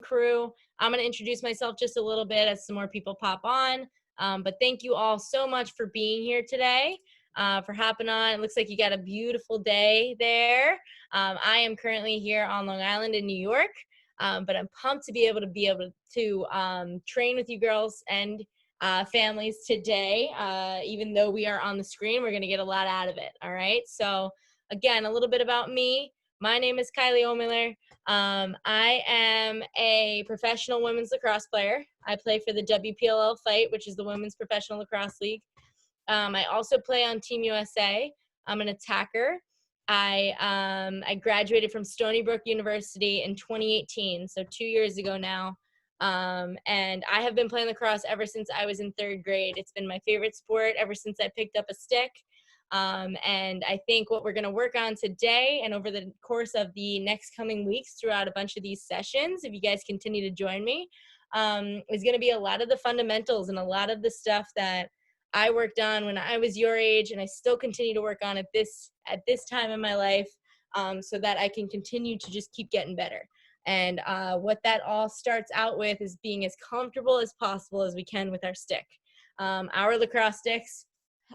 crew. I'm going to introduce myself just a little bit as some more people pop on. But thank you all so much for being here today, for hopping on. It looks like you got a beautiful day there. I am currently here on Long Island in New York, but I'm pumped to be able to train with you girls and families today. Even though we are on the screen, we're going to get a lot out of it. All right. So again, a little bit about me. My name is Kylie Ohlmiller. I am a professional women's lacrosse player. I play for the WPLL Fight, which is the Women's Professional Lacrosse League. I also play on Team USA. I'm an attacker. I graduated from Stony Brook University in 2018, so 2 years ago now. And I have been playing lacrosse ever since I was in 3rd grade. It's been my favorite sport ever since I picked up a stick. And I think what we're going to work on today and over the course of the next coming weeks throughout a bunch of these sessions, if you guys continue to join me, is going to be a lot of the fundamentals and a lot of the stuff that I worked on when I was your age, and I still continue to work on at this time in my life, so that I can continue to just keep getting better. And what that all starts out with is being as comfortable as possible as we can with our stick. Our lacrosse sticks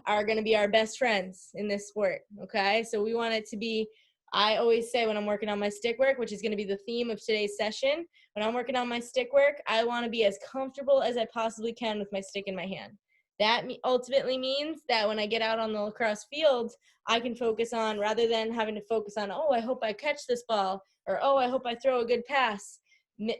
are going to be our best friends in this sport, okay? So we want it to be, I always say when I'm working on my stick work, which is going to be the theme of today's session, when I'm working on my stick work, I want to be as comfortable as I possibly can with my stick in my hand. That ultimately means that when I get out on the lacrosse field, I can focus on, rather than having to focus on, oh, I hope I catch this ball, or oh, I hope I throw a good pass.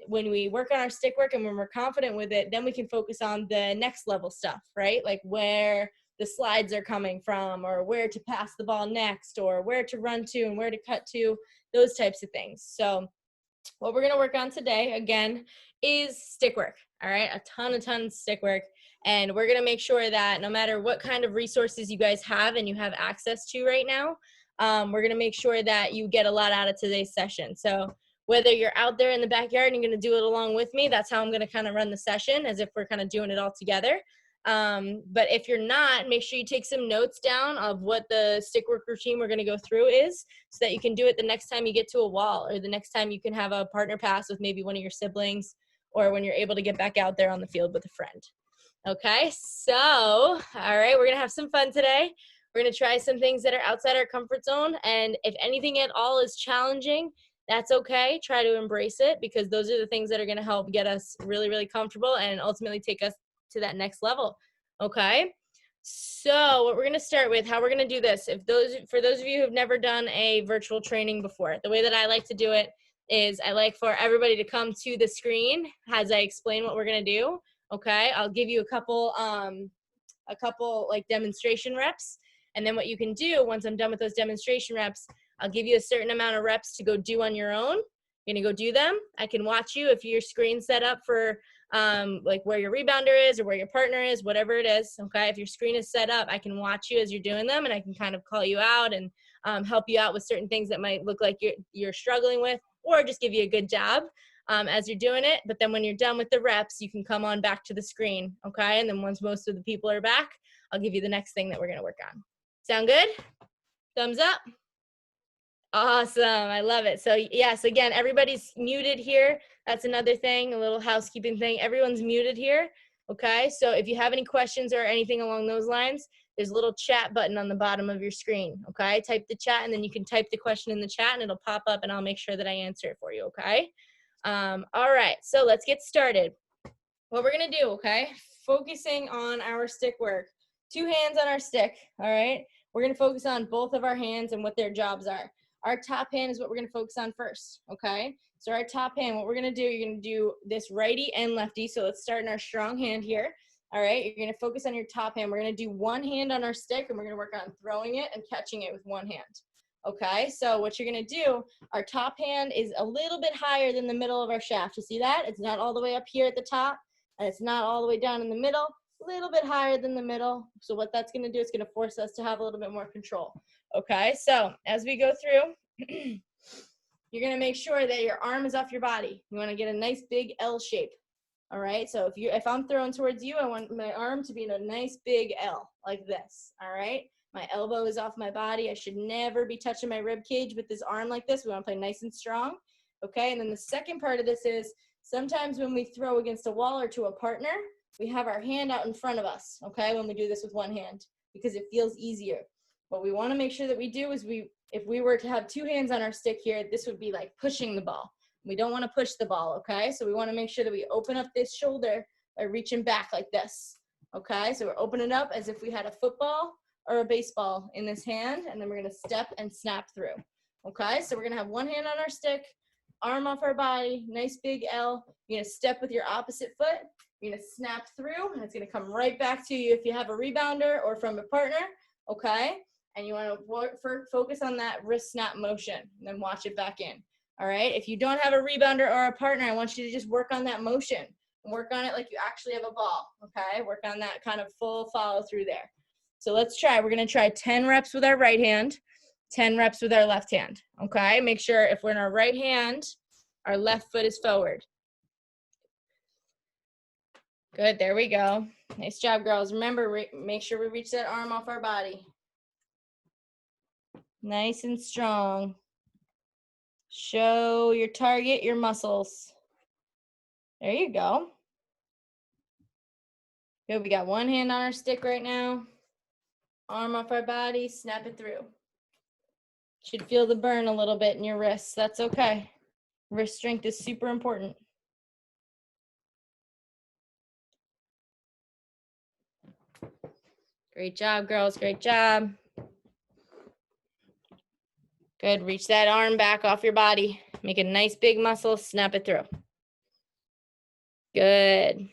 When we work on our stick work and when we're confident with it, then we can focus on the next level stuff, right? Like where the slides are coming from, or where to pass the ball next, or where to run to and where to cut to, those types of things. So what we're going to work on today, again, is stick work. All right, a ton of stick work. And we're going to make sure that no matter what kind of resources you guys have and you have access to right now, we're going to make sure that you get a lot out of today's session. So whether you're out there in the backyard and you're going to do it along with me, that's how I'm going to kind of run the session, as if we're kind of doing it all together. But if you're not, make sure you take some notes down of what the stick work routine we're going to go through is, so that you can do it the next time you get to a wall, or the next time you can have a partner pass with maybe one of your siblings, or when you're able to get back out there on the field with a friend. Okay, so, all right, we're going to have some fun today. We're going to try some things that are outside our comfort zone, and if anything at all is challenging, that's okay. Try to embrace it, because those are the things that are going to help get us really, really comfortable and ultimately take us to that next level. Okay, so what we're going to start with, how we're going to do this, for those of you who've never done a virtual training before, the way that I like to do it is I like for everybody to come to the screen as I explain what we're going to do. Okay, I'll give you a couple like demonstration reps, and then what you can do once I'm done with those demonstration reps, I'll give you a certain amount of reps to go do on your own. You're gonna go do them. I can watch you if your screen's set up for like where your rebounder is or where your partner is, whatever it is. Okay, if your screen is set up, I can watch you as you're doing them, and I can kind of call you out and help you out with certain things that might look like you're struggling with, or just give you a good job as you're doing it. But then when you're done with the reps, you can come on back to the screen, okay? And then once most of the people are back, I'll give you the next thing that we're gonna work on. Sound good? Thumbs up? Awesome, I love it. So yes, again, everybody's muted here. That's another thing, a little housekeeping thing. Everyone's muted here, okay? So if you have any questions or anything along those lines, there's a little chat button on the bottom of your screen, okay? Type the chat, and then you can type the question in the chat, and it'll pop up, and I'll make sure that I answer it for you, okay? All right, so let's get started. What we're gonna do, okay? Focusing on our stick work. 2 hands on our stick, all right? We're gonna focus on both of our hands and what their jobs are. Our top hand is what we're gonna focus on first, okay? So our top hand, what we're gonna do, you're gonna do this righty and lefty. So let's start in our strong hand here, all right? You're gonna focus on your top hand. We're gonna do 1 hand on our stick, and we're gonna work on throwing it and catching it with 1 hand. Okay, so what you're gonna do, our top hand is a little bit higher than the middle of our shaft. You see that? It's not all the way up here at the top, and it's not all the way down in the middle, a little bit higher than the middle. So what that's gonna do, it's gonna force us to have a little bit more control. Okay, so as we go through, you're gonna make sure that your arm is off your body. You wanna get a nice big L shape. All right, so if I'm throwing towards you, I want my arm to be in a nice big L, like this, all right? My elbow is off my body. I should never be touching my rib cage with this arm like this. We want to play nice and strong, okay? And then the second part of this is Sometimes when we throw against a wall or to a partner, we have our hand out in front of us, okay, when we do this with one hand, because it feels easier. What we want to make sure that we do is if we were to have two hands on our stick here, this would be like pushing the ball. We don't want to push the ball, okay? So we want to make sure that we open up this shoulder by reaching back like this, okay? So we're opening up as if we had a football or a baseball in this hand, and then we're going to step and snap through, okay? So we're going to have one hand on our stick, arm off our body, nice big L. You're going to step with your opposite foot. You're going to snap through, and it's going to come right back to you if you have a rebounder or from a partner, okay? And you want to focus on that wrist snap motion, and then watch it back in, all right? If you don't have a rebounder or a partner, I want you to just work on that motion and work on it like you actually have a ball, okay? Work on that kind of full follow through there. So let's try. We're going to try 10 reps with our right hand, 10 reps with our left hand, okay? Make sure if we're in our right hand, our left foot is forward. Good, there we go. Nice job, girls. Remember, make sure we reach that arm off our body. Nice and strong. Show your target, your muscles. There you go. Good, we got one hand on our stick right now. Arm off our body, snap it through. Should feel the burn a little bit in your wrists. That's okay. Wrist strength is super important. Great job, girls. Great job. Good. Reach that arm back off your body. Make a nice big muscle. Snap it through. Good.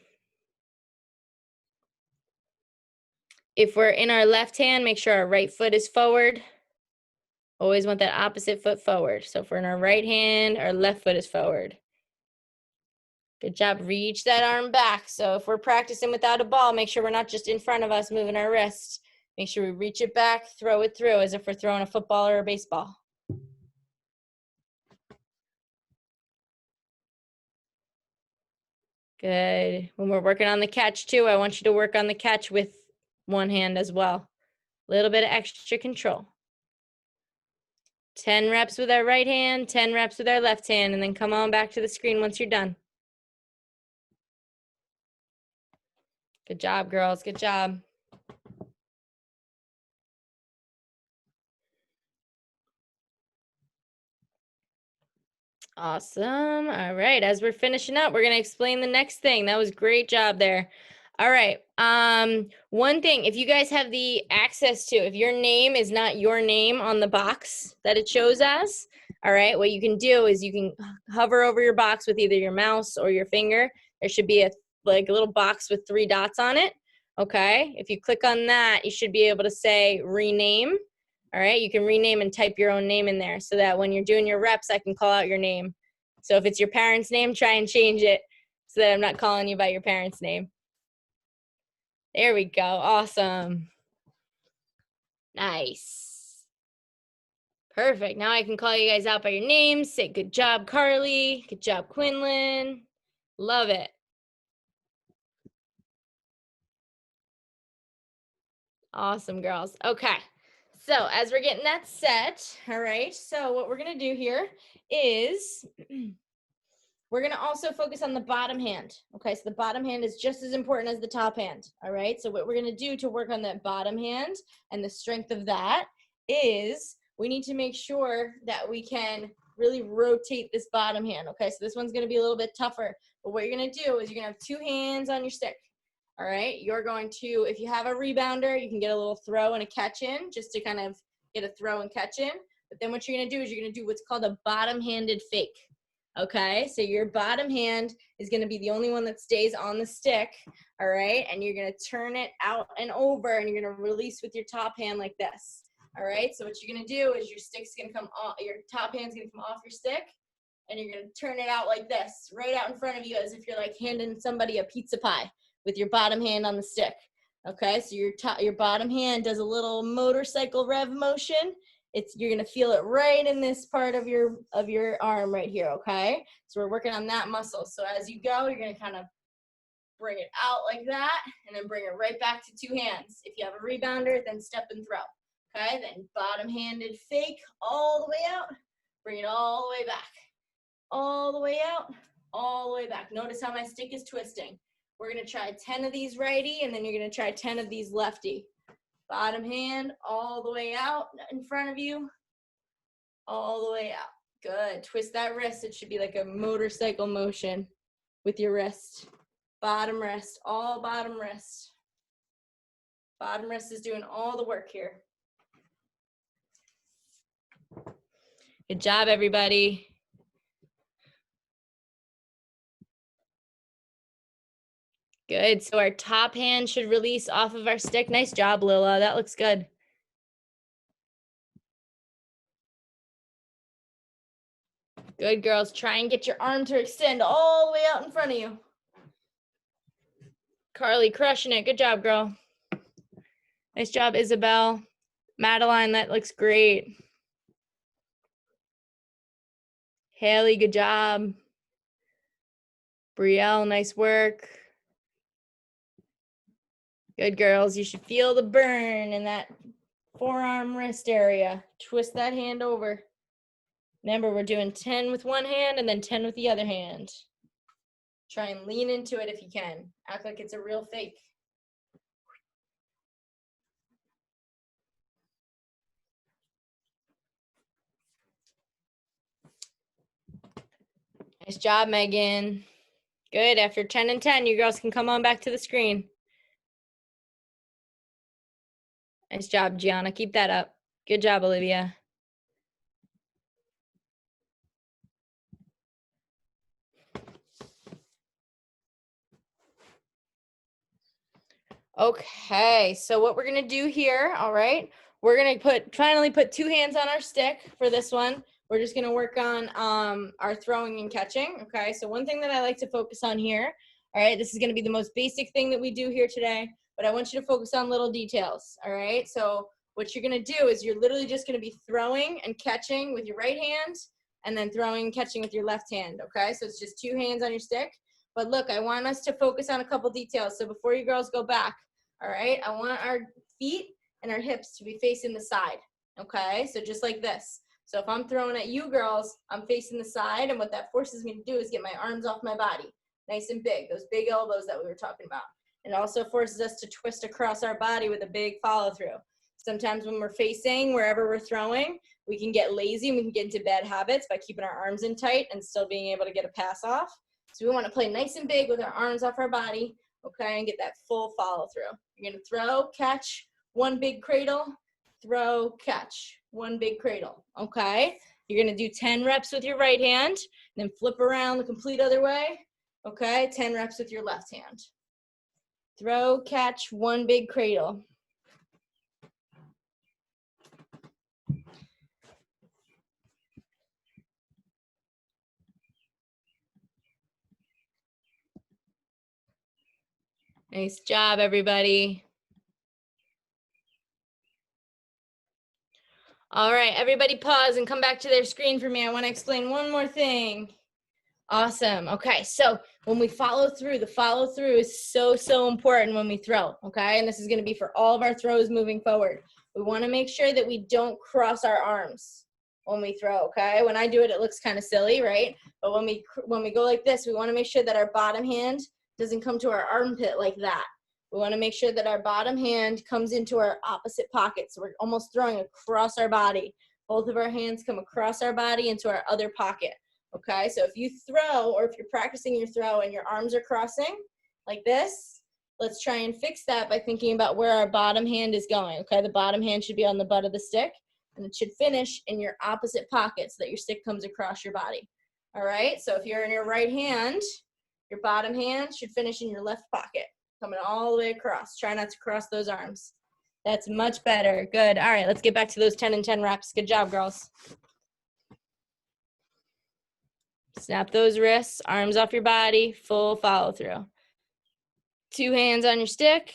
If we're in our left hand, make sure our right foot is forward. Always want that opposite foot forward. So if we're in our right hand, our left foot is forward. Good job. Reach that arm back. So if we're practicing without a ball, make sure we're not just in front of us moving our wrists. Make sure we reach it back, throw it through as if we're throwing a football or a baseball. Good. When we're working on the catch too, I want you to work on the catch with one hand as well. A little bit of extra control. 10 reps with our right hand, 10 reps with our left hand, and then come on back to the screen once you're done. Good job, girls. Good job. Awesome. All right. As we're finishing up, we're going to explain the next thing. That was great job there. All right. One thing, if you guys have the access to, if your name is not your name on the box that it shows as, all right, what you can do is you can hover over your box with either your mouse or your finger. There should be a little box with 3 dots on it. Okay. If you click on that, you should be able to say rename. All right, you can rename and type your own name in there so that when you're doing your reps, I can call out your name. So if it's your parents' name, try and change it so that I'm not calling you by your parents' name. There we go. Awesome. Nice. Perfect. Now I can call you guys out by your names. Say good job, Carly. Good job, Quinlan. Love it. Awesome, girls. Okay. So as we're getting that set, all right, so what we're going to do here is we're going to also focus on the bottom hand. Okay, so the bottom hand is just as important as the top hand. All right, so what we're going to do to work on that bottom hand and the strength of that is we need to make sure that we can really rotate this bottom hand. Okay, so this one's going to be a little bit tougher, but what you're going to do is you're going to have 2 hands on your stick. All right, you're going to, if you have a rebounder, you can get a little throw and a catch in just to kind of get a throw and catch in. But then what you're going to do is you're going to do what's called a bottom-handed fake. Okay, so your bottom hand is going to be the only one that stays on the stick. All right, and you're going to turn it out and over, and you're going to release with your top hand like this. All right, so what you're going to do is your stick's going to come off, your top hand's going to come off your stick, and you're going to turn it out like this, right out in front of you as if you're like handing somebody a pizza pie with your bottom hand on the stick. Okay, so your bottom hand does a little motorcycle rev motion. You're gonna feel it right in this part of your arm right here. Okay, so we're working on that muscle. So as you go, you're gonna kind of bring it out like that, and then bring it right back to 2 hands. If you have a rebounder, then step and throw. Okay, then bottom-handed fake all the way out. Bring it all the way back, all the way out, all the way back. Notice how my stick is twisting. We're going to try 10 of these righty, and then you're going to try 10 of these lefty. Bottom hand all the way out in front of you, all the way out. Good. Twist that wrist. It should be like a motorcycle motion with your wrist. Bottom wrist, all bottom wrist. Bottom wrist is doing all the work here. Good job, everybody. Good. So our top hand should release off of our stick. Nice job, Lila. That looks good. Good, girls. Try and get your arm to extend all the way out in front of you. Carly, crushing it. Good job, girl. Nice job, Isabel. Madeline, that looks great. Haley, good job. Brielle, nice work. Good, girls. You should feel the burn in that forearm wrist area. Twist that hand over. Remember, we're doing 10 with one hand and then 10 with the other hand. Try and lean into it if you can. Act like it's a real fake. Nice job, Megan. Good. After 10 and 10, you girls can come on back to the screen. Nice job, Gianna. Keep that up. Good job, Olivia. Okay, so what we're gonna do here, all right, we're gonna finally put two hands on our stick for this one. We're just gonna work on our throwing and catching, okay? So one thing that I like to focus on here, all right, this is gonna be the most basic thing that we do here today, but I want you to focus on little details, all right? So what you're gonna do is you're literally just gonna be throwing and catching with your right hand, and then throwing and catching with your left hand, okay? So it's just two hands on your stick. But look, I want us to focus on a couple details. So before you girls go back, all right, I want our feet and our hips to be facing the side, okay? So just like this. So if I'm throwing at you girls, I'm facing the side, and what that forces me to do is get my arms off my body, nice and big, those big elbows that we were talking about. It also forces us to twist across our body with a big follow through. Sometimes when we're facing wherever we're throwing, we can get lazy and we can get into bad habits by keeping our arms in tight and still being able to get a pass off. So we want to play nice and big with our arms off our body, okay, and get that full follow through. You're going to throw, catch, one big cradle, throw, catch, one big cradle, okay? You're going to do 10 reps with your right hand, then flip around the complete other way, okay? 10 reps with your left hand. Throw, catch, one big cradle. Nice job, everybody. All right, everybody pause and come back to their screen for me. I want to explain one more thing. Awesome. Okay, so when we follow through, the follow through is so important when we throw, okay? And this is going to be for all of our throws moving forward. We want to make sure that we don't cross our arms when we throw, okay? When I do it, it looks kind of silly, right? But when we go like this, we want to make sure that our bottom hand doesn't come to our armpit like that. We want to make sure that our bottom hand comes into our opposite pocket. So we're almost throwing across our body. Both of our hands come across our body into our other pocket. Okay, so if you throw, or if you're practicing your throw and your arms are crossing like this, let's try and fix that by thinking about where our bottom hand is going. Okay, the bottom hand should be on the butt of the stick, and it should finish in your opposite pocket so that your stick comes across your body. All right, so if you're in your right hand, your bottom hand should finish in your left pocket, coming all the way across. Try not to cross those arms. That's much better. Good. All right, let's get back to those 10 and 10 reps. Good job, girls. Snap those wrists, arms off your body, full follow through. Two hands on your stick.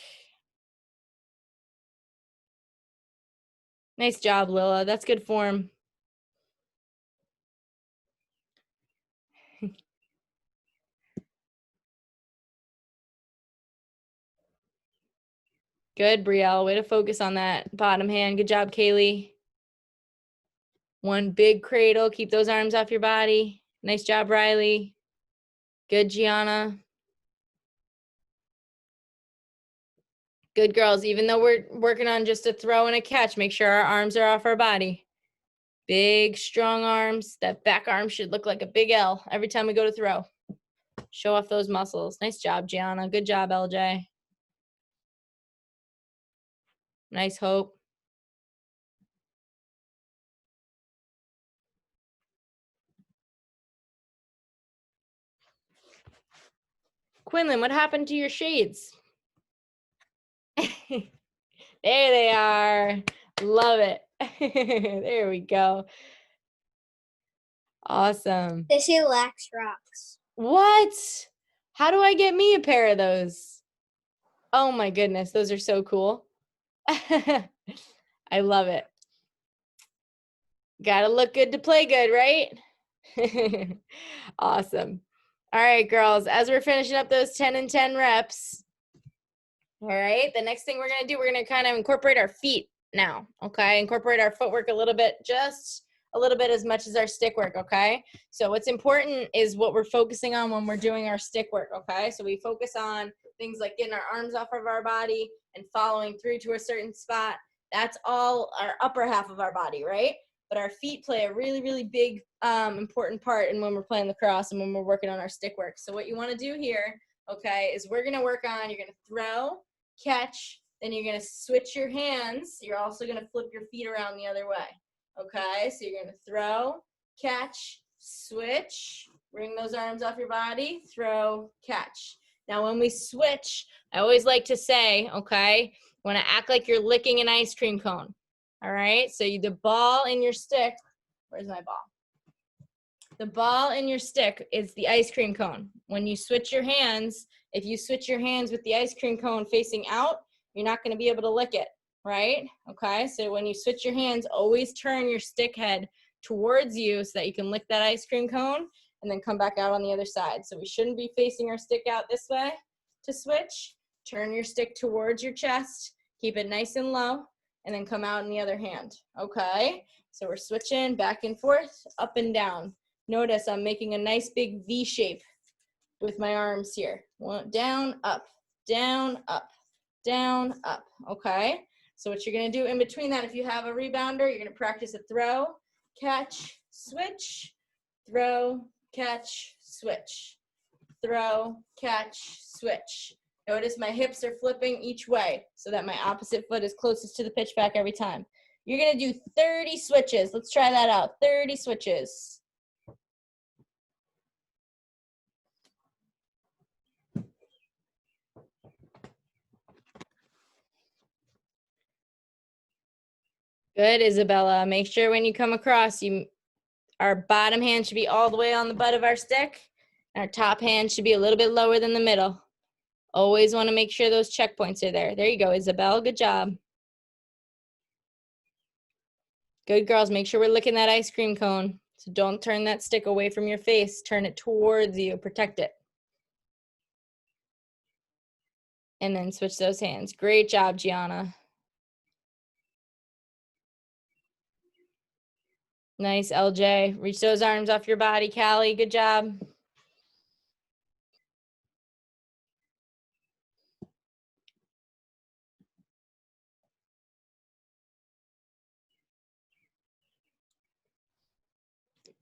Nice job, Lila. That's good form. Good, Brielle. Way to focus on that bottom hand. Good job, Kylie. One big cradle. Keep those arms off your body. Nice job, Riley. Good, Gianna. Good, girls. Even though we're working on just a throw and a catch, make sure our arms are off our body. Big, strong arms. That back arm should look like a big L every time we go to throw. Show off those muscles. Nice job, Gianna. Good job, LJ. Nice, Hope. Quinlan, what happened to your shades? There they are. Love it. There we go. Awesome. They say lax rocks. What? How do I get me a pair of those? Oh my goodness, those are so cool. I love it. Gotta look good to play good, right? Awesome. All right, girls, as we're finishing up those 10 and 10 reps, all right, the next thing we're gonna do, we're gonna kind of incorporate our feet now, okay? Incorporate our footwork a little bit, just a little bit as much as our stick work, okay? So what's important is what we're focusing on when we're doing our stick work, okay? So we focus on things like getting our arms off of our body and following through to a certain spot. That's all our upper half of our body, right? But our feet play a really, really big, important part in when we're playing lacrosse and when we're working on our stick work. So what you wanna do here, okay, is we're gonna work on, you're gonna throw, catch, then you're gonna switch your hands. You're also gonna flip your feet around the other way. Okay, so you're gonna throw, catch, switch, bring those arms off your body, throw, catch. Now when we switch, I always like to say, okay, you wanna act like you're licking an ice cream cone. All right, so the ball in your stick, where's my ball? The ball in your stick is the ice cream cone. When you switch your hands, if you switch your hands with the ice cream cone facing out, you're not gonna be able to lick it, right? Okay, so when you switch your hands, always turn your stick head towards you so that you can lick that ice cream cone and then come back out on the other side. So we shouldn't be facing our stick out this way to switch. Turn your stick towards your chest, keep it nice and low, and then come out in the other hand, okay? So we're switching back and forth, up and down. Notice I'm making a nice big V shape with my arms here. One, down, up, down, up, down, up, okay? So what you're gonna do in between that, if you have a rebounder, you're gonna practice a throw, catch, switch, throw, catch, switch, throw, catch, switch. Notice my hips are flipping each way so that my opposite foot is closest to the pitch back every time. You're gonna do 30 switches. Let's try that out, 30 switches. Good, Isabella. Make sure when you come across, our bottom hand should be all the way on the butt of our stick. And our top hand should be a little bit lower than the middle. Always want to make sure those checkpoints are there. There you go, Isabel. Good job. Good, girls. Make sure we're licking that ice cream cone. So don't turn that stick away from your face. Turn it towards you. Protect it. And then switch those hands. Great job, Gianna. Nice, LJ. Reach those arms off your body, Kylie. Good job.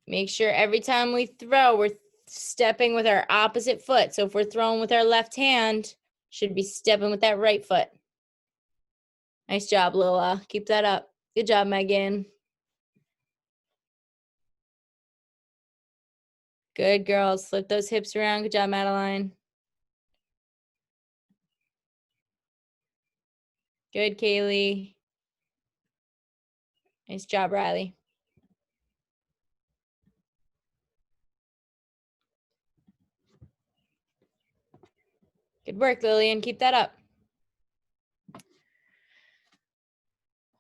Make sure every time we throw, we're stepping with our opposite foot. So if we're throwing with our left hand, should be stepping with that right foot. Nice job, Lila. Keep that up. Good job, Megan. Good, girls. Flip those hips around. Good job, Madeline. Good, Kaylee. Nice job, Riley. Good work, Lillian. Keep that up.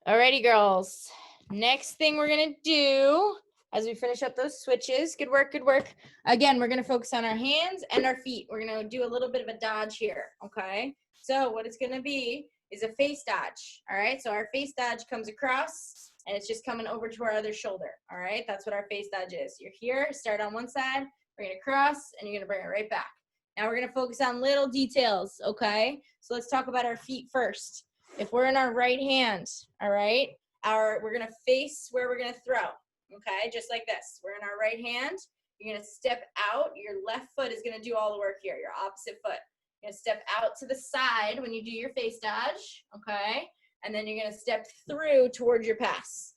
Alrighty, girls. Next thing we're gonna do as we finish up those switches, good work, good work. Again, we're gonna focus on our hands and our feet. We're gonna do a little bit of a dodge here, okay? So what it's gonna be is a face dodge, all right? So our face dodge comes across and it's just coming over to our other shoulder, all right? That's what our face dodge is. You're here, start on one side, We're gonna cross, and you're gonna bring it right back. Now we're gonna focus on little details, okay? So let's talk about our feet first. If we're in our right hand, all right, we're gonna face where we're gonna throw, okay? Just like this. We're in our right hand. You're gonna step out. Your left foot is gonna do all the work here, your opposite foot. You're gonna step out to the side when you do your face dodge, okay? And then you're gonna step through towards your pass.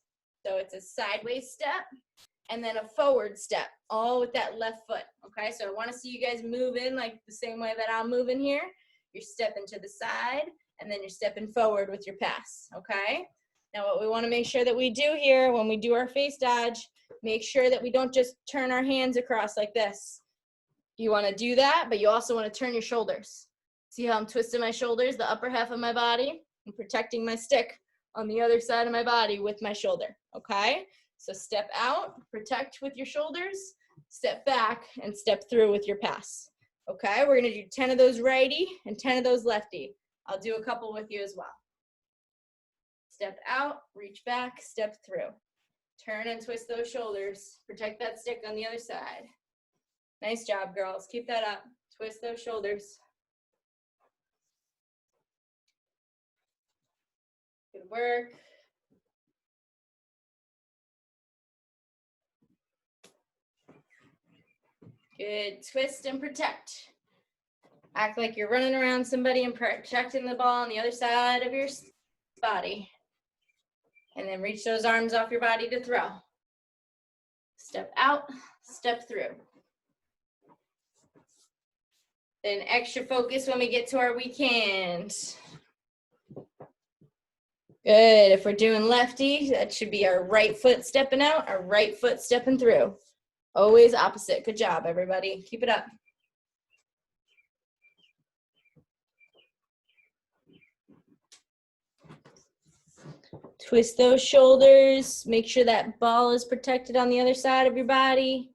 So it's a sideways step and then a forward step, all with that left foot, okay? So I wanna see you guys move in like the same way that I'm moving here. You're stepping to the side and then you're stepping forward with your pass, okay? Now what we wanna make sure that we do here when we do our face dodge, make sure that we don't just turn our hands across like this. You wanna do that, but you also wanna turn your shoulders. See how I'm twisting my shoulders, the upper half of my body? I'm protecting my stick on the other side of my body with my shoulder, okay? So step out, protect with your shoulders, step back, and step through with your pass, okay? We're gonna do 10 of those righty and 10 of those lefty. I'll do a couple with you as well. Step out, reach back, step through. Turn and twist those shoulders. Protect that stick on the other side. Nice job, girls. Keep that up. Twist those shoulders. Good work. Good. Twist and protect. Act like you're running around somebody and protecting the ball on the other side of your body. And then reach those arms off your body to throw. Step out, step through. Then extra focus when we get to our weak hand. Good. If we're doing lefty, that should be our right foot stepping out, our right foot stepping through. Always opposite. Good job, everybody. Keep it up. Twist those shoulders. Make sure that ball is protected on the other side of your body.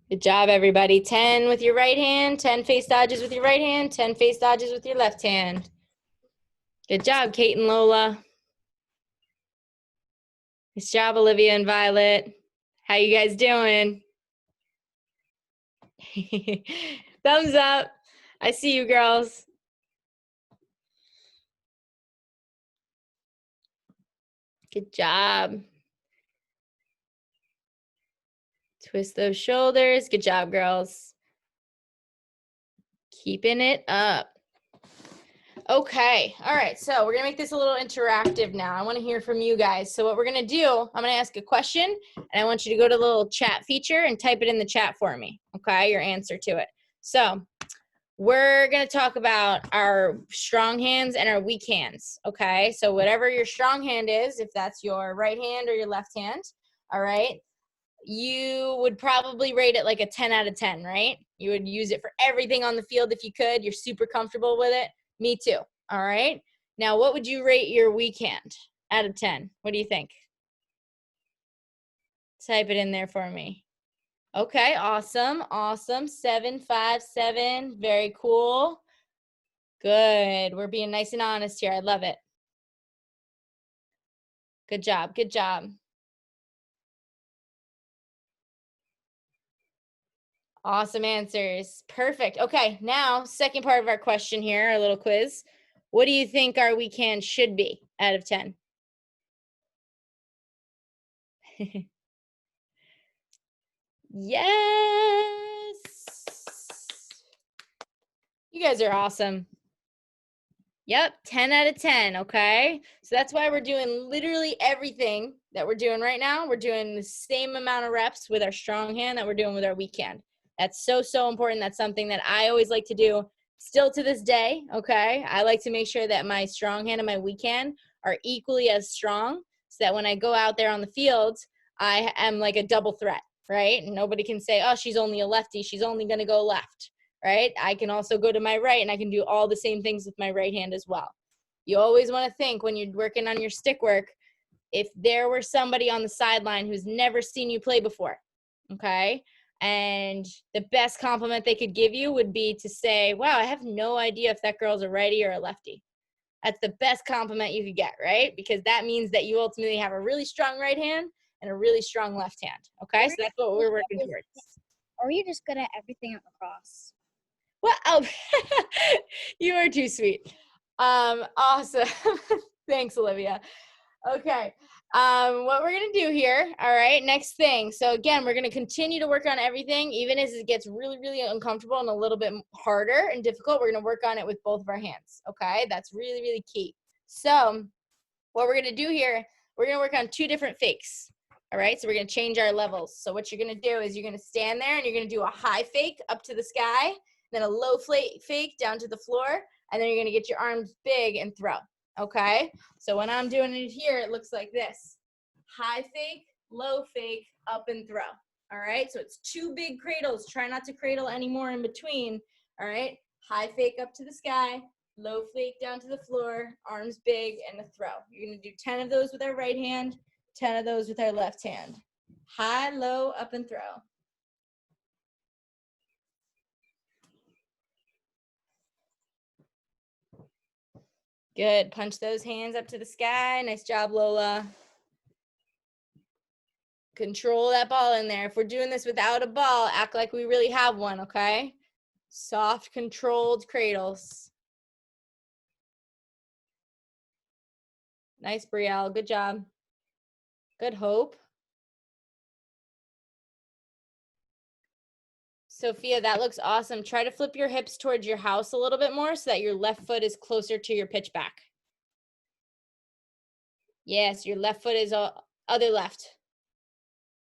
Good job, everybody. 10 with your right hand, 10 face dodges with your right hand, 10 face dodges with your left hand. Good job, Kate and Lola. Nice job, Olivia and Violet. How you guys doing? Thumbs up. I see you, girls. Good job. Twist those shoulders. Good job, girls. Keeping it up. Okay. All right. So we're going to make this a little interactive now. I want to hear from you guys. So what we're going to do, I'm going to ask a question, and I want you to go to the little chat feature and type it in the chat for me. Okay. Your answer to it. So we're going to talk about our strong hands and our weak hands. Okay. So whatever your strong hand is, if that's your right hand or your left hand, all right, you would probably rate it like a 10 out of 10, right? You would use it for everything on the field if you could. You're super comfortable with it. Me too. All right. Now, what would you rate your weak hand out of 10? What do you think? Type it in there for me. Okay. Awesome. Awesome. 7, 5, 7. Very cool. Good. We're being nice and honest here. I love it. Good job. Good job. Awesome answers. Perfect. Okay, now second part of our question here, our little quiz. What do you think our weak hand should be out of 10? Yes. You guys are awesome. Yep, 10 out of 10, okay? So that's why we're doing literally everything that we're doing right now. We're doing the same amount of reps with our strong hand that we're doing with our weak hand. That's so, so important. That's something that I always like to do still to this day, okay? I like to make sure that my strong hand and my weak hand are equally as strong so that when I go out there on the field, I am like a double threat, right? And nobody can say, oh, she's only a lefty. She's only going to go left, right? I can also go to my right, and I can do all the same things with my right hand as well. You always want to think when you're working on your stick work, if there were somebody on the sideline who's never seen you play before, okay? And the best compliment they could give you would be to say, wow, I have no idea if that girl's a righty or a lefty. That's the best compliment you could get, right? Because that means that you ultimately have a really strong right hand and a really strong left hand. Okay, so that's what we're working towards. Or are you just good at everything across? Well, oh, you are too sweet. Awesome. Thanks, Olivia. Okay. What we're going to do here, all right, next thing. So again, we're going to continue to work on everything, even as it gets really, really uncomfortable and a little bit harder and difficult. We're going to work on it with both of our hands, okay? That's really, really key. So what we're going to do here, we're going to work on 2 different fakes, all right? So we're going to change our levels. So what you're going to do is you're going to stand there and you're going to do a high fake up to the sky, then a low fake down to the floor, and then you're going to get your arms big and throw. Okay, so when I'm doing it here, it looks like this. High fake, low fake, up and throw. All right, so it's 2 big cradles. Try not to cradle any more in between. All right, high fake up to the sky, low fake down to the floor, arms big, and a throw. You're gonna do 10 of those with our right hand, 10 of those with our left hand. High, low, up and throw. Good, punch those hands up to the sky. Nice job, Lola. Control that ball in there. If we're doing this without a ball, act like we really have one, okay? Soft, controlled cradles. Nice, Brielle. Good job. Good, Hope. Sophia, that looks awesome. Try to flip your hips towards your house a little bit more so that your left foot is closer to your pitch back. Yes, your left foot is other left.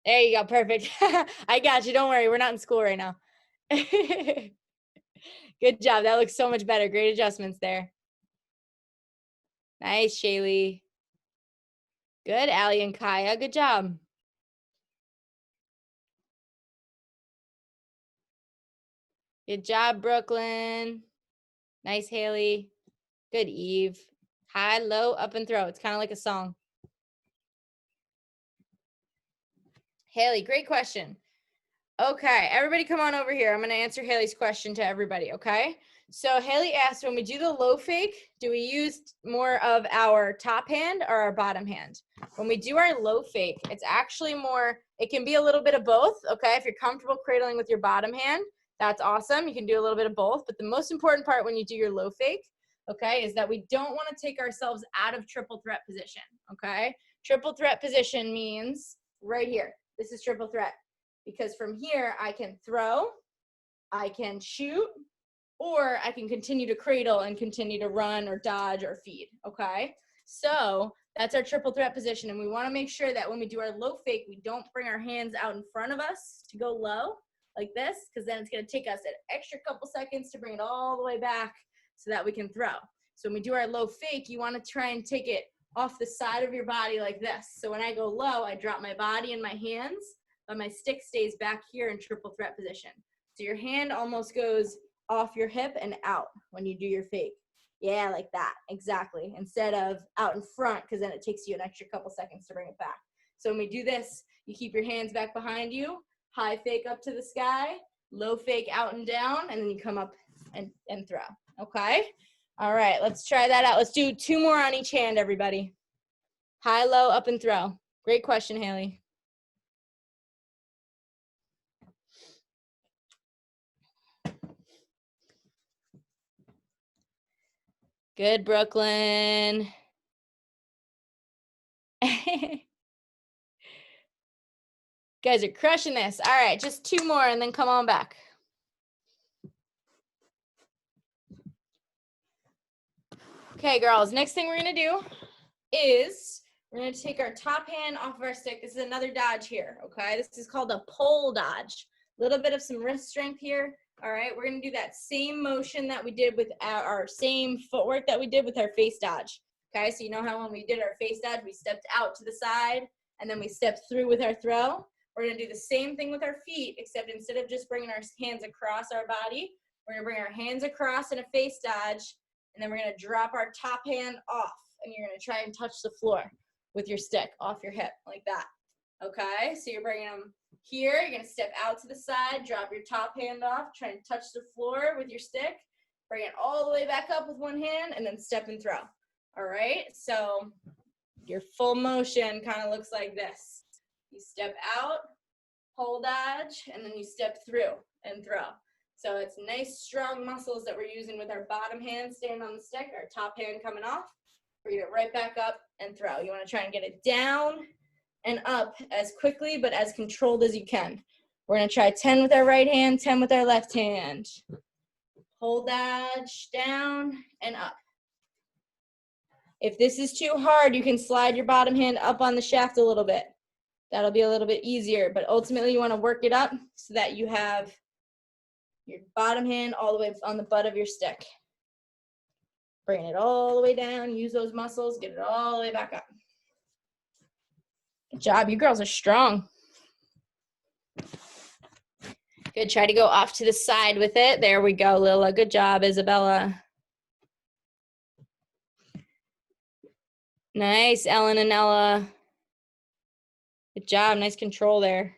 There you go. Perfect. I got you. Don't worry. We're not in school right now. Good job. That looks so much better. Great adjustments there. Nice, Shaylee. Good, Allie and Kaya. Good job. Good job, Brooklyn. Nice, Haley. Good, Eve. High, low, up, and throw. It's kind of like a song. Haley, great question. Okay, everybody come on over here. I'm going to answer Haley's question to everybody, okay? So Haley asked, when we do the low fake, do we use more of our top hand or our bottom hand? When we do our low fake, it's actually more, it can be a little bit of both, okay? If you're comfortable cradling with your bottom hand, that's awesome. You can do a little bit of both, but the most important part when you do your low fake, okay, is that we don't want to take ourselves out of triple threat position, okay? Triple threat position means right here. This is triple threat. Because from here, I can throw, I can shoot, or I can continue to cradle and continue to run or dodge or feed, okay? So that's our triple threat position, and we wanna make sure that when we do our low fake, we don't bring our hands out in front of us to go low like this, because then it's gonna take us an extra couple seconds to bring it all the way back so that we can throw. So when we do our low fake, you wanna try and take it off the side of your body like this. So when I go low, I drop my body and my hands, but my stick stays back here in triple threat position. So your hand almost goes off your hip and out when you do your fake. Yeah, like that, exactly. Instead of out in front, because then it takes you an extra couple seconds to bring it back. So when we do this, you keep your hands back behind you, high fake up to the sky, low fake out and down, and then you come up and throw, okay? All right, let's try that out. Let's do 2 more on each hand, everybody. High, low, up, and throw. Great question, Haley. Good, Brooklyn. You guys are crushing this. All right, just 2 more and then come on back. Okay, girls, next thing we're gonna do is we're gonna take our top hand off of our stick. This is another dodge here, okay? This is called a pole dodge. A little bit of some wrist strength here. All right, we're gonna do that same motion that we did with our same footwork that we did with our face dodge. Okay, so you know how when we did our face dodge, we stepped out to the side and then we stepped through with our throw? We're gonna do the same thing with our feet, except instead of just bringing our hands across our body, we're gonna bring our hands across in a face dodge, and then we're gonna drop our top hand off, and you're gonna try and touch the floor with your stick off your hip, like that. Okay, so you're bringing them Here, you're gonna step out to the side, drop your top hand off, try and touch the floor with your stick, bring it all the way back up with one hand, and then step and throw. All right, so your full motion kind of looks like this. You step out, pole dodge, and then you step through and throw. So it's nice, strong muscles that we're using with our bottom hand staying on the stick, our top hand coming off. Bring it right back up and throw. You want to try and get it down and up as quickly but as controlled as you can. We're going to try 10 with our right hand, 10 with our left hand. Pole dodge, down and up. If this is too hard, you can slide your bottom hand up on the shaft a little bit. That'll be a little bit easier, but ultimately you want to work it up so that you have your bottom hand all the way on the butt of your stick. Bring it all the way down, use those muscles, get it all the way back up. Good job, you girls are strong. Good, try to go off to the side with it. There we go, Lila. Good job, Isabella. Nice, Ellen and Ella. Good job, nice control there.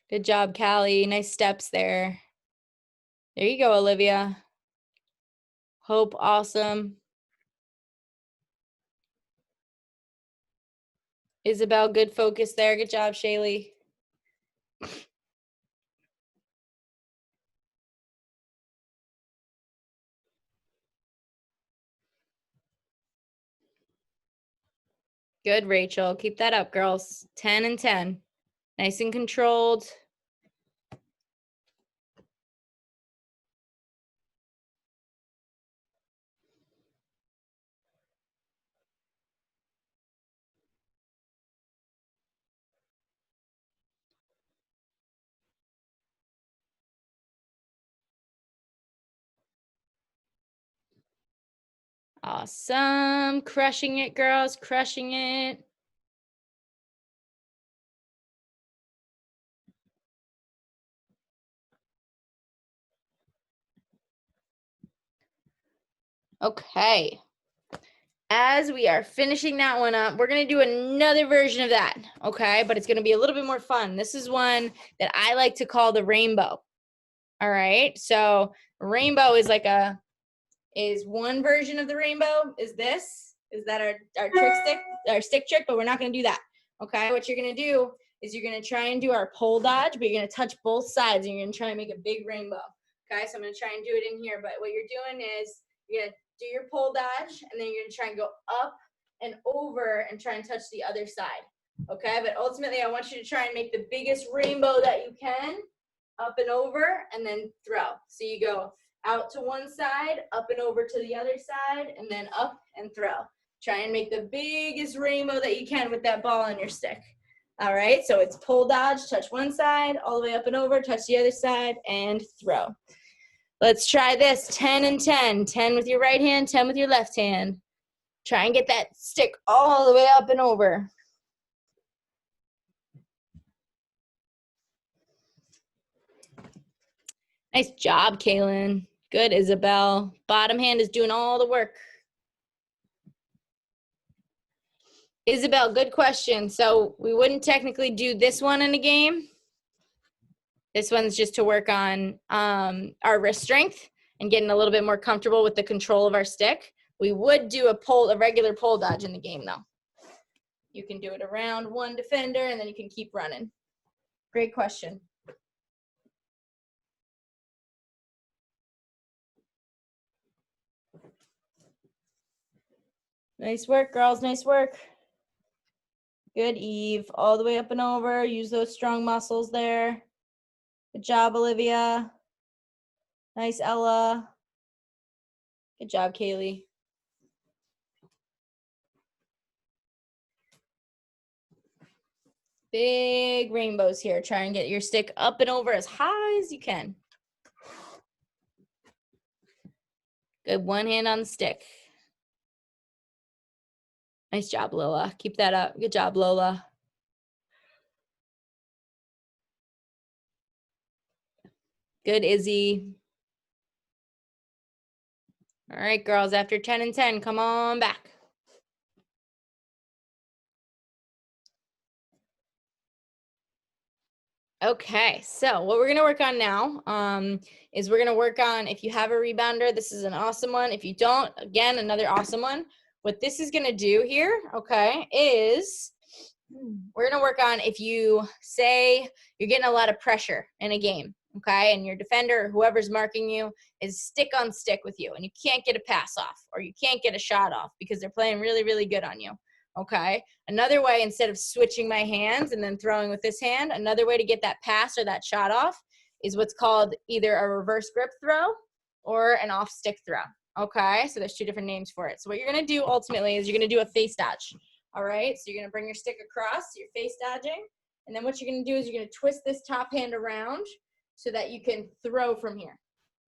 Good job, Kylie. Nice steps there. There you go, Olivia. Hope, awesome. Isabel, good focus there. Good job, Shaylee. Good, Rachel. Keep that up, girls. 10 and 10. Nice and controlled. Awesome. Crushing it, girls. Crushing it. Okay. As we are finishing that one up, we're going to do another version of that, okay? But it's going to be a little bit more fun. This is one that I like to call the rainbow. All right? So rainbow is like one version of the rainbow is this. Is that our trick stick, our stick trick, but we're not going to do that, okay? What you're going to do is you're going to try and do our pole dodge, but you're going to touch both sides, and you're going to try and make a big rainbow, okay? So I'm going to try and do it in here, but what you're doing is you're going to do your pole dodge, and then you're going to try and go up and over and try and touch the other side, okay? But ultimately, I want you to try and make the biggest rainbow that you can, up and over, and then throw. So you go out to one side, up and over to the other side, and then up and throw. Try and make the biggest rainbow that you can with that ball on your stick. All right, so it's pole dodge, touch one side, all the way up and over, touch the other side, and throw. Let's try this, 10 and 10. 10 with your right hand, 10 with your left hand. Try and get that stick all the way up and over. Nice job, Kaylin. Good, Isabel. Bottom hand is doing all the work. Isabel, good question. So we wouldn't technically do this one in a game. This one's just to work on our wrist strength and getting a little bit more comfortable with the control of our stick. We would do a regular pole dodge in the game, though. You can do it around one defender, and then you can keep running. Great question. Nice work, girls. Nice work. Good, Eve. All the way up and over. Use those strong muscles there. Good job, Olivia. Nice, Ella. Good job, Kaylee. Big rainbows here. Try and get your stick up and over as high as you can. Good, one hand on the stick. Nice job, Lola. Keep that up. Good job, Lola. Good, Izzy. All right, girls, after 10 and 10, come on back. Okay, so what we're gonna work on now is we're gonna work on, if you have a rebounder, this is an awesome one. If you don't, again, another awesome one. What this is gonna do here, okay, is we're gonna work on, if you say you're getting a lot of pressure in a game, okay, and your defender or whoever's marking you is stick on stick with you, and you can't get a pass off or you can't get a shot off because they're playing really, really good on you. Okay, another way, instead of switching my hands and then throwing with this hand, another way to get that pass or that shot off is what's called either a reverse grip throw or an off stick throw. Okay, so there's two different names for it. So what you're gonna do ultimately is you're gonna do a face dodge. All right, so you're gonna bring your stick across, so you're face dodging, and then what you're gonna do is you're gonna twist this top hand around so that you can throw from here.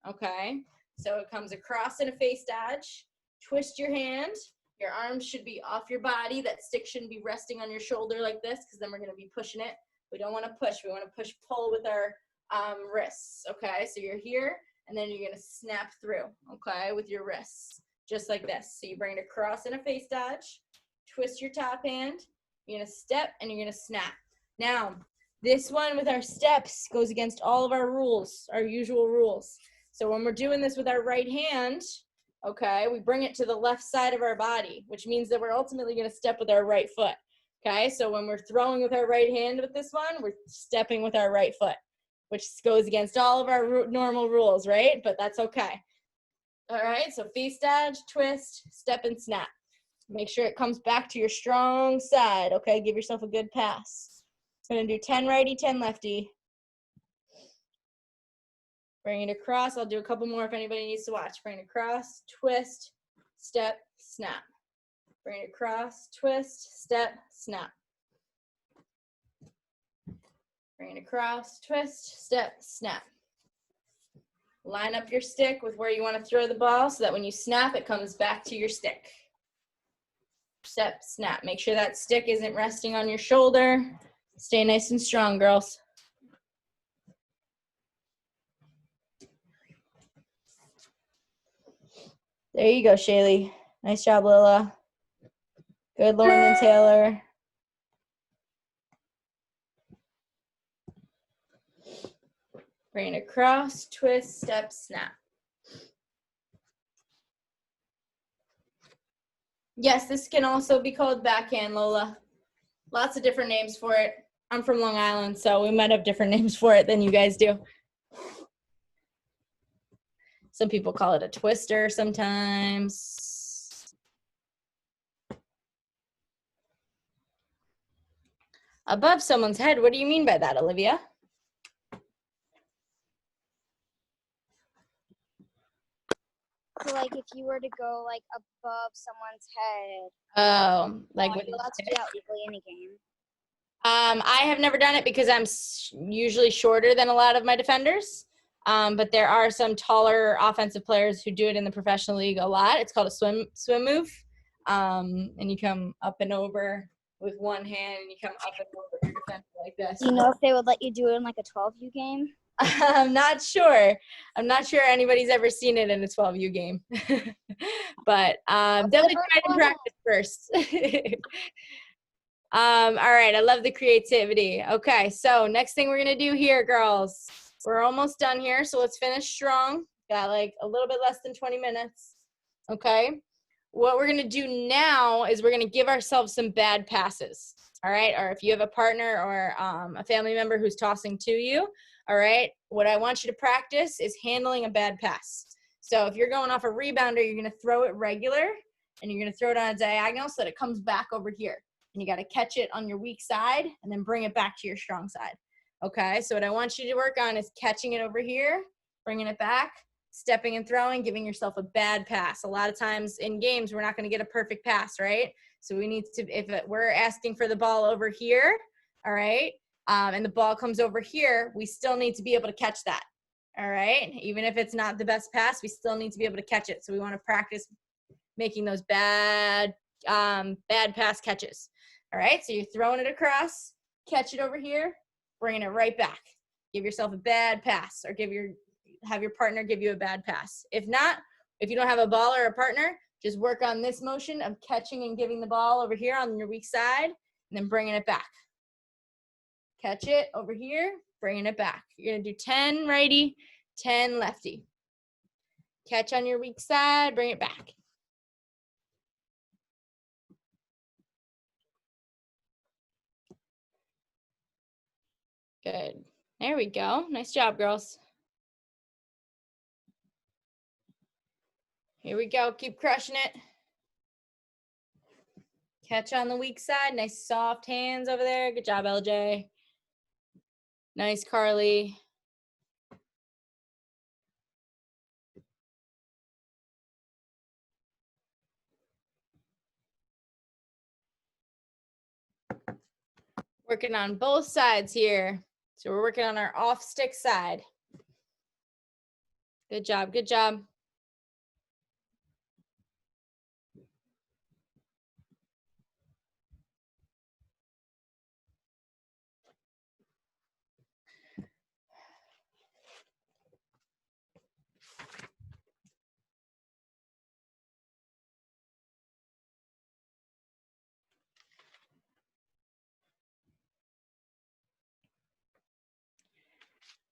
Okay, so it comes across in a face dodge, twist your hand. Your arms should be off your body. That stick shouldn't be resting on your shoulder like this, because then we're going to be pushing it. We don't want to push. We want to push-pull with our wrists, okay? So you're here, and then you're going to snap through, okay, with your wrists, just like this. So you bring it across in a face dodge, twist your top hand, you're going to step, and you're going to snap. Now, this one with our steps goes against all of our rules, our usual rules. So when we're doing this with our right hand, okay, we bring it to the left side of our body, which means that we're ultimately going to step with our right foot. Okay, so when we're throwing with our right hand with this one, we're stepping with our right foot, which goes against all of our normal rules, right? But that's okay. All right, so face dodge, twist, step, and snap. Make sure it comes back to your strong side, okay? Give yourself a good pass. I'm going to do 10 righty, 10 lefty. Bring it across. I'll do a couple more if anybody needs to watch. Bring it across, twist, step, snap. Bring it across, twist, step, snap. Bring it across, twist, step, snap. Line up your stick with where you want to throw the ball so that when you snap, it comes back to your stick. Step, snap. Make sure that stick isn't resting on your shoulder. Stay nice and strong, girls. There you go, Shaylee. Nice job, Lila. Good, Lauren and Taylor. Bring it across, twist, step, snap. Yes, this can also be called backhand, Lola. Lots of different names for it. I'm from Long Island, so we might have different names for it than you guys do. Some people call it a twister sometimes. Above someone's head, what do you mean by that, Olivia? So, like, if you were to go, like, above someone's head. Oh, like you're allowed to do that legally in a game. I have never done it because I'm usually shorter than a lot of my defenders. But there are some taller offensive players who do it in the professional league a lot. It's called a swim move. And you come up and over with one hand, and you come up and over your defender like this. Do you know if they would let you do it in, like, a 12U game? I'm not sure. I'm not sure anybody's ever seen it in a 12U game. But definitely try to practice first. All right, I love the creativity. Okay, so next thing we're gonna do here, girls, we're almost done here, so let's finish strong. Got like a little bit less than 20 minutes. Okay, what we're gonna do now is we're gonna give ourselves some bad passes. All right, or if you have a partner or a family member who's tossing to you, all right, what I want you to practice is handling a bad pass. So if you're going off a rebounder, you're gonna throw it regular, and you're gonna throw it on a diagonal so that it comes back over here. And you got to catch it on your weak side and then bring it back to your strong side. Okay, so what I want you to work on is catching it over here, bringing it back, stepping and throwing, giving yourself a bad pass. A lot of times in games, we're not going to get a perfect pass, right? So we need to, we're asking for the ball over here, all right, and the ball comes over here, we still need to be able to catch that, all right? Even if it's not the best pass, we still need to be able to catch it. So we want to practice making those bad pass catches. All right, so you're throwing it across, catch it over here, bringing it right back. Give yourself a bad pass, or have your partner give you a bad pass. If not, if you don't have a ball or a partner, just work on this motion of catching and giving the ball over here on your weak side, and then bringing it back. Catch it over here, bringing it back. You're going to do 10 righty, 10 lefty. Catch on your weak side, bring it back. Good. There we go. Nice job, girls. Here we go. Keep crushing it. Catch on the weak side. Nice soft hands over there. Good job, LJ. Nice, Carly. Working on both sides here. So we're working on our off stick side. Good job, good job.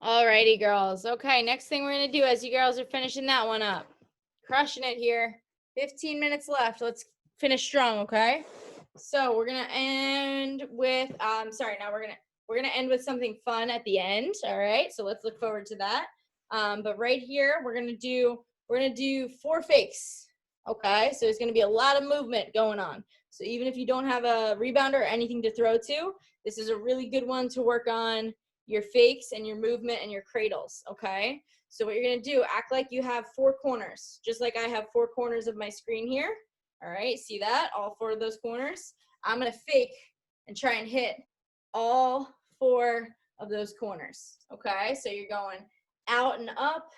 Alrighty, girls. Okay, next thing we're gonna do as you girls are finishing that one up. Crushing it here. 15 minutes left. Let's finish strong, okay? So we're gonna end with we're gonna end with something fun at the end. All right, so let's look forward to that. But right here, we're gonna do 4 fakes. Okay, so there's gonna be a lot of movement going on. So even if you don't have a rebounder or anything to throw to, this is a really good one to work on your fakes and your movement and your cradles, okay? So what you're gonna do, act like you have 4 corners, just like I have 4 corners of my screen here. All right, see that? All 4 of those corners. I'm gonna fake and try and hit all 4 of those corners, okay? So you're going out and up,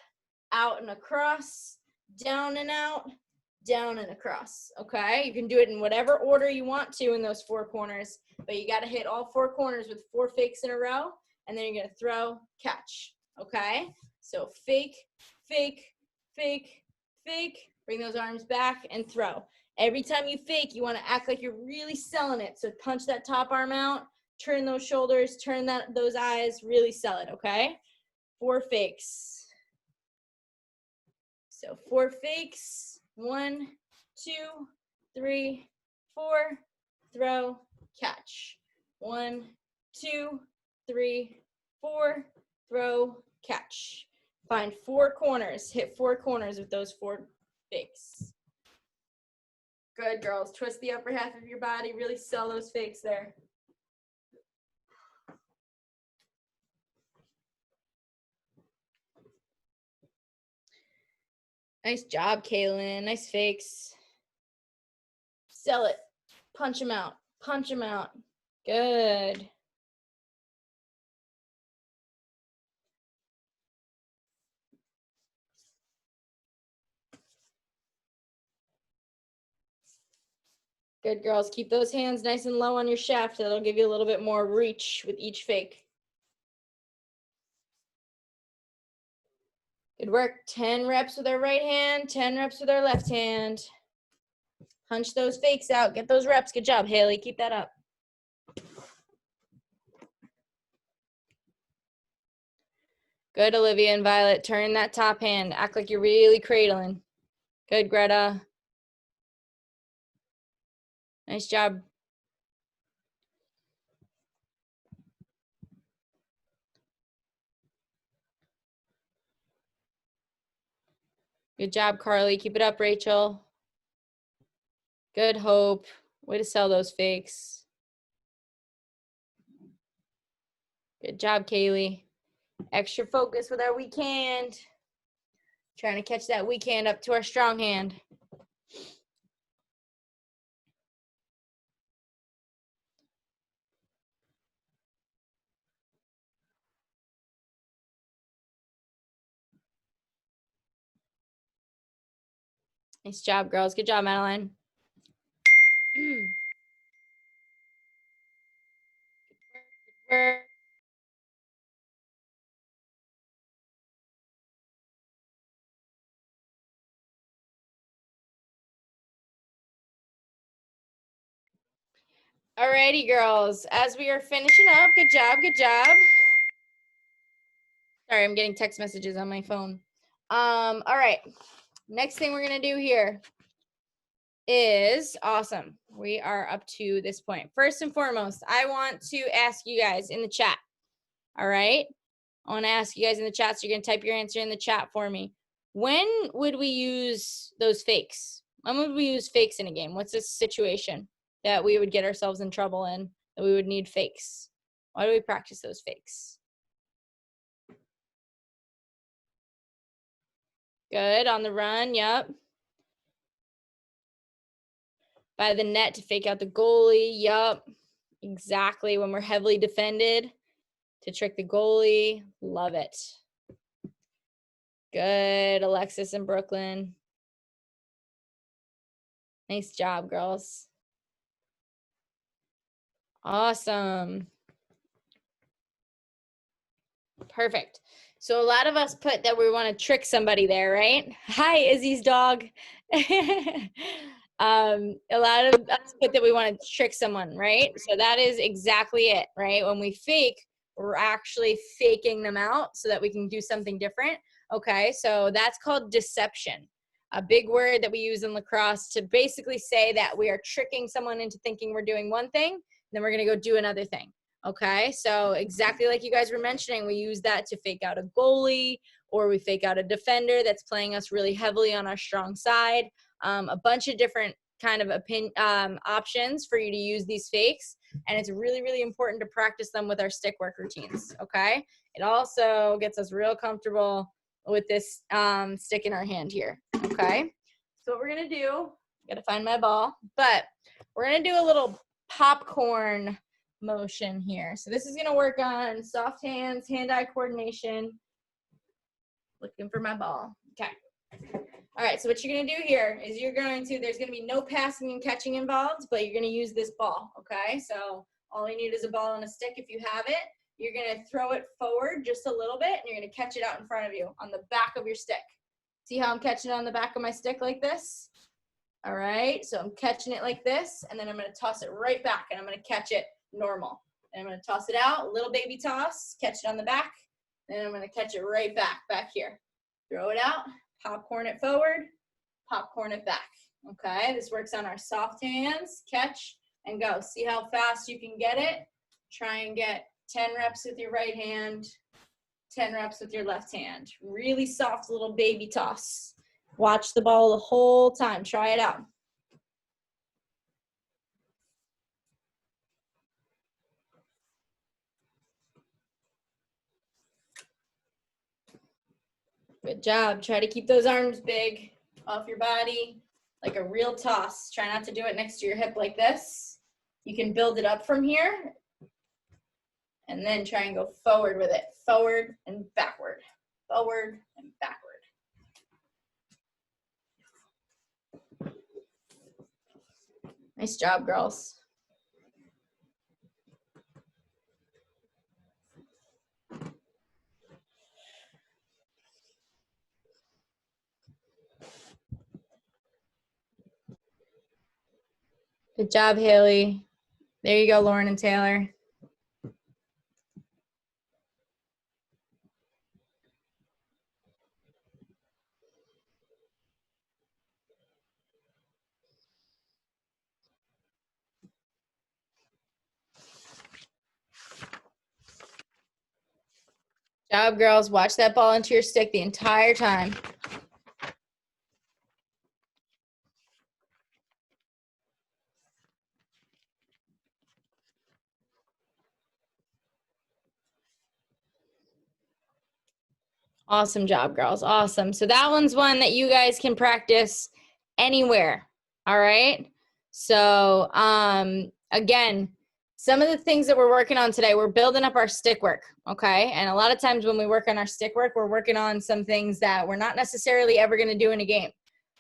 out and across, down and out, down and across, okay? You can do it in whatever order you want to in those 4 corners, but you gotta hit all 4 corners with 4 fakes in a row, and then you're gonna throw, catch, okay? So fake, fake, fake, fake, bring those arms back and throw. Every time you fake, you wanna act like you're really selling it. So punch that top arm out, turn those shoulders, turn those eyes, really sell it, okay? 4 fakes. So 4 fakes, 1, 2, 3, 4, throw, catch. 1, 2, 3, 4, throw, catch. Find 4 corners, hit 4 corners with those 4 fakes. Good, girls. Twist the upper half of your body, really sell those fakes there. Nice job, Kaylin. Nice fakes. Sell it. Punch them out. Punch them out. Good. Good, girls. Keep those hands nice and low on your shaft. That'll give you a little bit more reach with each fake. Good work. 10 reps with our right hand, 10 reps with our left hand. Punch those fakes out. Get those reps. Good job, Haley. Keep that up. Good, Olivia and Violet. Turn that top hand. Act like you're really cradling. Good, Greta. Nice job. Good job, Carly. Keep it up, Rachel. Good, Hope. Way to sell those fakes. Good job, Kaylee. Extra focus with our weak hand. Trying to catch that weak hand up to our strong hand. Nice job, girls. Good job, Madeline. Good work. Alrighty, girls. As we are finishing up, good job, good job. Sorry, I'm getting text messages on my phone. All right. Next thing we're going to do here is awesome. We are up to this point. First and foremost, I want to ask you guys in the chat. All right. I want to ask you guys in the chat. So you're going to type your answer in the chat for me. When would we use those fakes? When would we use fakes in a game? What's this situation that we would get ourselves in trouble in, that we would need fakes? Why do we practice those fakes? Good. On the run. Yep. By the net to fake out the goalie. Yep. Exactly. When we're heavily defended to trick the goalie. Love it. Good. Alexis and Brooklyn. Nice job, girls. Awesome. Perfect. So a lot of us put that we want to trick somebody there, right? Hi, Izzy's dog. A lot of us put that we want to trick someone, right? So that is exactly it, right? When we fake, we're actually faking them out so that we can do something different. Okay, so that's called deception. A big word that we use in lacrosse to basically say that we are tricking someone into thinking we're doing one thing, then we're going to go do another thing. Okay, so exactly like you guys were mentioning, we use that to fake out a goalie, or we fake out a defender that's playing us really heavily on our strong side. A bunch of different kind of options for you to use these fakes, and it's really, really important to practice them with our stick work routines. Okay, it also gets us real comfortable with this stick in our hand here. Okay, so what we're gonna do, I gotta find my ball, but we're gonna do a little popcorn motion here. So this is going to work on soft hands, hand-eye coordination. Looking for my ball. Okay. All right, so what you're going to do here is there's going to be no passing and catching involved, but you're going to use this ball, okay? So all you need is a ball and a stick if you have it. You're going to throw it forward just a little bit, and you're going to catch it out in front of you on the back of your stick. See how I'm catching it on the back of my stick like this? All right, so I'm catching it like this, and then I'm going to toss it right back, and I'm going to catch it normal. And I'm going to toss it out, little baby toss, catch it on the back, and I'm going to catch it right back here. Throw it out, popcorn it forward, popcorn it back. Okay, this works on our soft hands. Catch and go. See how fast you can get it? Try and get 10 reps with your right hand, 10 reps with your left hand. Really soft little baby toss. Watch the ball the whole time. Try it out. Good job. Try to keep those arms big off your body, like a real toss. Try not to do it next to your hip like this. You can build it up from here, and then try and go forward with it. Forward and backward. Forward and backward. Nice job, girls. Good job, Haley. There you go, Lauren and Taylor. Good job, girls. Watch that ball into your stick the entire time. Awesome job, girls. Awesome. So that one's one that you guys can practice anywhere. All right. So again, some of the things that we're working on today, we're building up our stick work. Okay. And a lot of times when we work on our stick work, we're working on some things that we're not necessarily ever going to do in a game.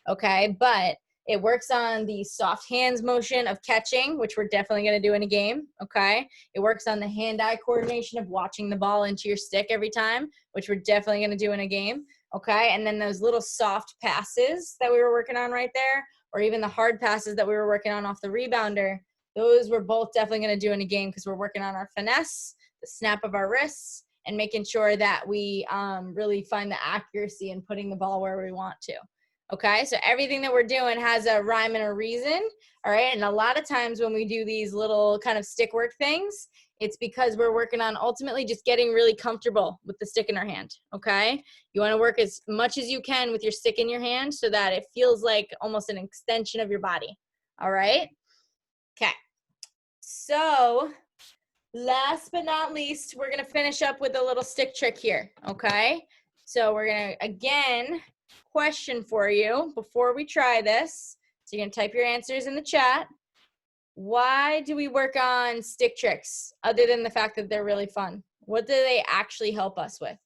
Okay. But it works on the soft hands motion of catching, which we're definitely going to do in a game. Okay. It works on the hand-eye coordination of watching the ball into your stick every time, which we're definitely going to do in a game. Okay. And then those little soft passes that we were working on right there, or even the hard passes that we were working on off the rebounder, those we're both definitely going to do in a game because we're working on our finesse, the snap of our wrists, and making sure that we really find the accuracy in putting the ball where we want to. Okay, so everything that we're doing has a rhyme and a reason, all right? And a lot of times when we do these little kind of stick work things, it's because we're working on ultimately just getting really comfortable with the stick in our hand, okay? You wanna work as much as you can with your stick in your hand so that it feels like almost an extension of your body, all right? Okay, so last but not least, we're gonna finish up with a little stick trick here, okay? So we're gonna, again, question for you before we try this. So you're gonna type your answers in the chat. Why do we work on stick tricks other than the fact that they're really fun? What do they actually help us with?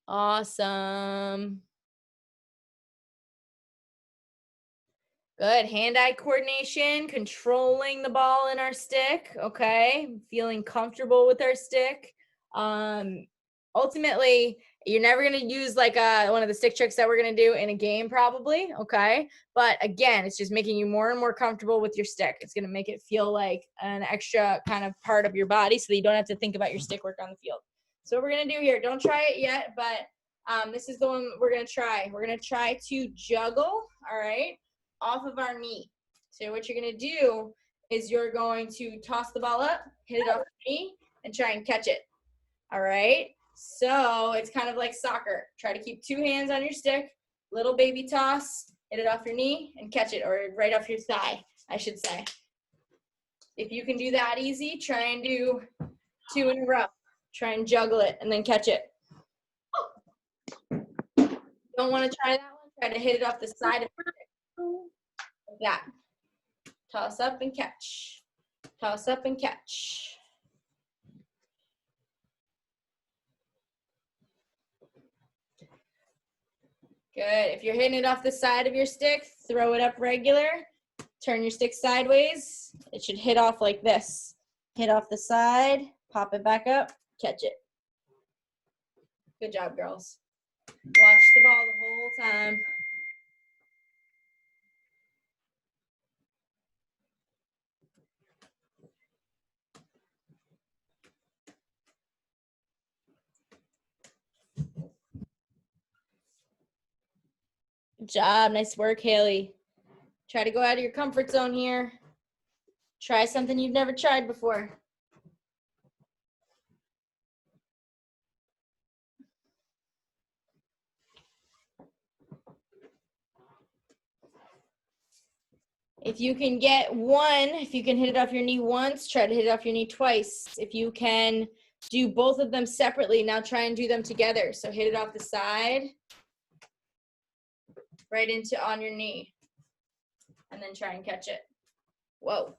Awesome. Good. Hand-eye coordination, controlling the ball in our stick, okay? Feeling comfortable with our stick. Ultimately, you're never going to use like one of the stick tricks that we're going to do in a game probably, okay? But again, it's just making you more and more comfortable with your stick. It's going to make it feel like an extra kind of part of your body so that you don't have to think about your stick work on the field. So what we're going to do here, don't try it yet, but this is the one we're going to try. We're going to try to juggle, all right, off of our knee. So what you're going to do is you're going to toss the ball up, hit it off your knee, and try and catch it. All right? So it's kind of like soccer. Try to keep two hands on your stick, little baby toss, hit it off your knee, and catch it, or right off your thigh, I should say. If you can do that easy, try and do 2 in a row. Try and juggle it and then catch it. Don't want to try that one? Try to hit it off the side of your stick. Like that. Toss up and catch. Toss up and catch. Good. If you're hitting it off the side of your stick, throw it up regular. Turn your stick sideways. It should hit off like this. Hit off the side, pop it back up, catch it. Good job, girls. Watch the ball the whole time. Good job. Nice work, Haley. Try to go out of your comfort zone here. Try something you've never tried before. If you can get one, if you can hit it off your knee once, try to hit it off your knee twice. If you can do both of them separately, now try and do them together. So hit it off the side, right into on your knee, and then try and catch it. Whoa.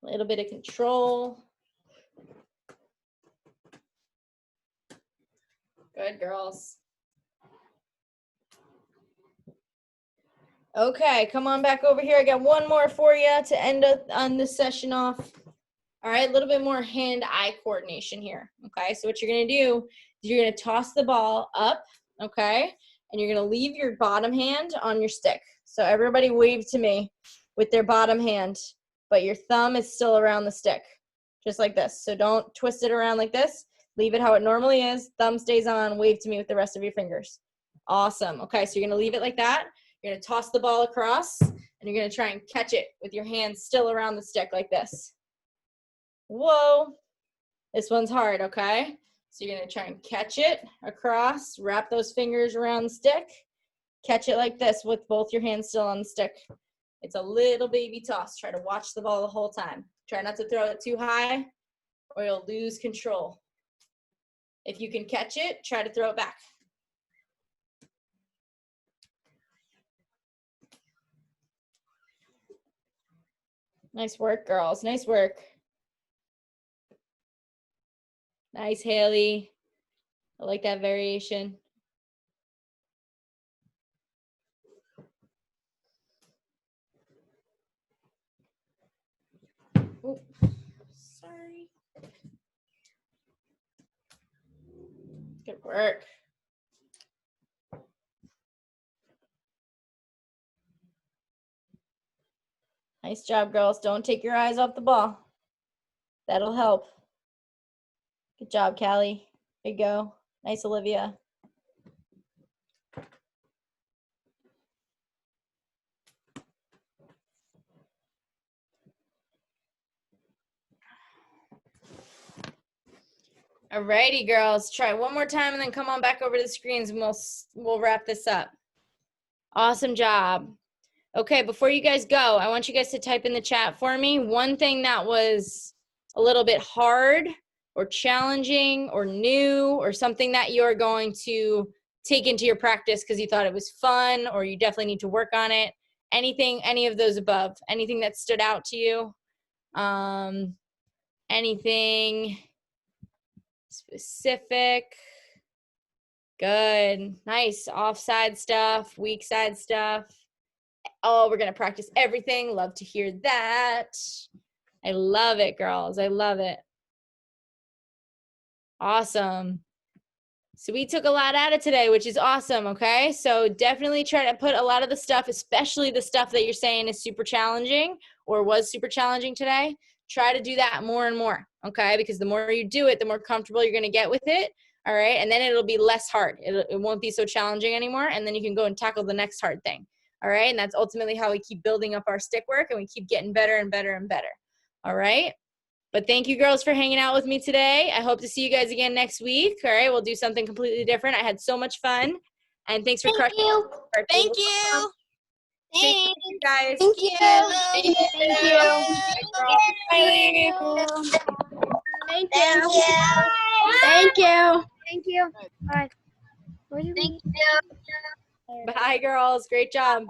A little bit of control. Good, girls. Okay, come on back over here. I got one more for you to end on this session off. All right, a little bit more hand-eye coordination here. Okay, so what you're going to do is you're going to toss the ball up, okay, and you're going to leave your bottom hand on your stick. So everybody wave to me with their bottom hand, but your thumb is still around the stick, just like this. So don't twist it around like this. Leave it how it normally is. Thumb stays on. Wave to me with the rest of your fingers. Awesome. Okay, so you're going to leave it like that. You're going to toss the ball across, and you're going to try and catch it with your hands still around the stick like this. Whoa. This one's hard, okay? So you're going to try and catch it across, wrap those fingers around the stick, catch it like this with both your hands still on the stick. It's a little baby toss. Try to watch the ball the whole time. Try not to throw it too high or you'll lose control. If you can catch it, try to throw it back. Nice work, girls. Nice work. Nice, Haley. I like that variation. Ooh, sorry. Good work. Nice job, girls. Don't take your eyes off the ball. That'll help. Good job, Kylie. There you go. Nice, Olivia. Alrighty, girls. Try one more time and then come on back over to the screens and we'll wrap this up. Awesome job. Okay, before you guys go, I want you guys to type in the chat for me one thing that was a little bit hard or challenging or new or something that you're going to take into your practice because you thought it was fun or you definitely need to work on it. Anything, any of those above, anything that stood out to you, anything specific. Good. Nice. Offside stuff, weak side stuff. Oh, we're going to practice everything. Love to hear that. I love it, girls. I love it. Awesome. So we took a lot out of today, which is awesome, okay? So definitely try to put a lot of the stuff, especially the stuff that you're saying is super challenging or was super challenging today, try to do that more and more, okay? Because the more you do it, the more comfortable you're going to get with it, all right? And then it'll be less hard. It won't be so challenging anymore, and then you can go and tackle the next hard thing, all right? And that's ultimately how we keep building up our stick work, and we keep getting better and better and better, all right? But thank you, girls, for hanging out with me today. I hope to see you guys again next week. All right, we'll do something completely different. I had so much fun. And thanks for crushing. Thank you. Thank you, guys. Thank you. Thank you. Thank you. Thank Thank you. you. Thank you. Thank you. Bye. Thank you. Bye, girls. Great job.